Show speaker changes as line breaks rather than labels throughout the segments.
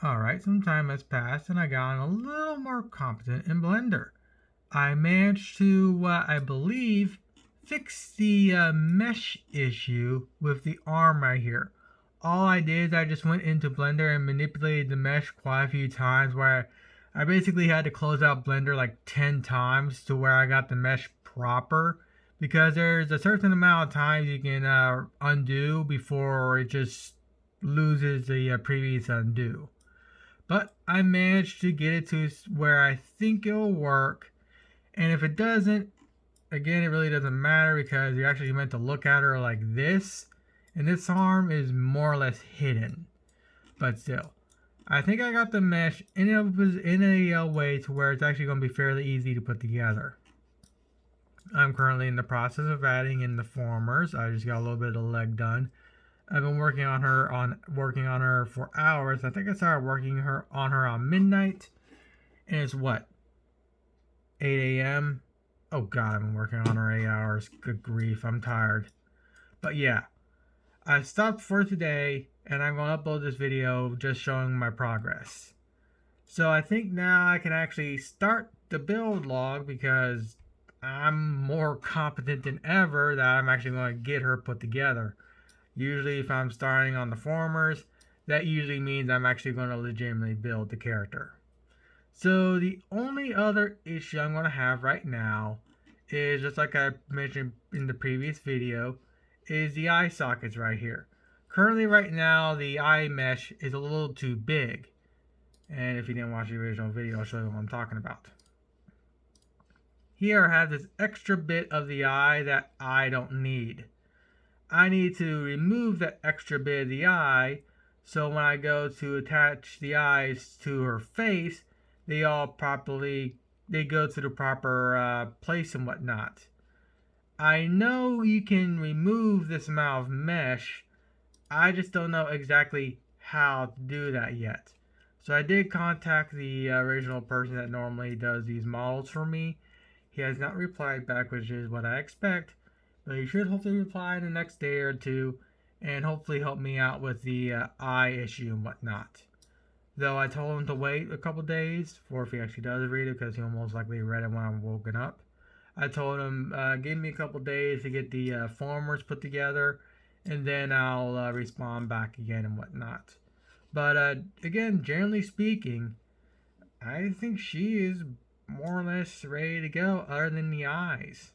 Alright, some time has passed and I got a little more competent in Blender. I managed to, I believe, fix the mesh issue with the arm right here. All I did is I just went into Blender and manipulated the mesh quite a few times where I basically had to close out Blender like 10 times to where I got the mesh proper, because there's a certain amount of times you can undo before it just loses the previous undo. But I managed to get it to where I think it'll work. And if it doesn't, again, it really doesn't matter because you're actually meant to look at her like this. And this arm is more or less hidden. But still, I think I got the mesh in a way to where it's actually going to be fairly easy to put together. I'm currently in the process of adding in the formers. I just got a little bit of the leg done. I've been working on her for hours. I think I started working on her on midnight, and it's what, 8 a.m. Oh god, I've been working on her 8 hours. Good grief, I'm tired. But yeah, I stopped for today, and I'm going to upload this video just showing my progress. So I think now I can actually start the build log because I'm more competent than ever that I'm actually going to get her put together. Usually if I'm starting on the formers, that usually means I'm actually going to legitimately build the character. So the only other issue I'm going to have right now is, just like I mentioned in the previous video, is the eye sockets right here. Currently right now the eye mesh is a little too big. And if you didn't watch the original video, I'll show you what I'm talking about. Here I have this extra bit of the eye that I don't need. I need to remove that extra bit of the eye, so when I go to attach the eyes to her face, they go to the proper place and whatnot. I know you can remove this amount of mesh, I just don't know exactly how to do that yet. So I did contact the original person that normally does these models for me. He has not replied back, which is what I expect. But he should hopefully reply in the next day or two and hopefully help me out with the eye issue and whatnot. Though I told him to wait a couple days for if he actually does read it, because he'll most likely read it when I'm woken up. I told him give me a couple days to get the formers put together, and then I'll respond back again and whatnot. But again, generally speaking, I think she is more or less ready to go, other than the eyes.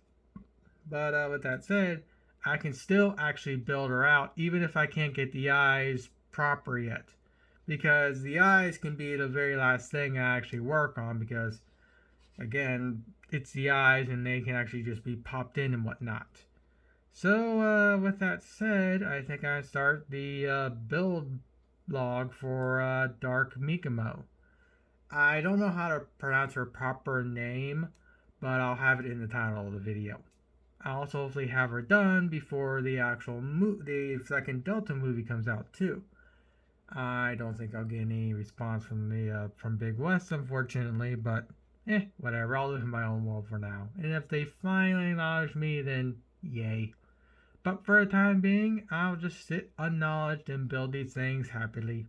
But with that said, I can still actually build her out, even if I can't get the eyes proper yet. Because the eyes can be the very last thing I actually work on, because, again, it's the eyes and they can actually just be popped in and whatnot. So, with that said, I think I start the build log for Dark Mikumo. I don't know how to pronounce her proper name, but I'll have it in the title of the video. I'll also hopefully have her done before the actual the second Delta movie comes out too. I don't think I'll get any response from Big West, unfortunately, but whatever. I'll live in my own world for now. And if they finally acknowledge me, then yay. But for the time being, I'll just sit unknowledged and build these things happily.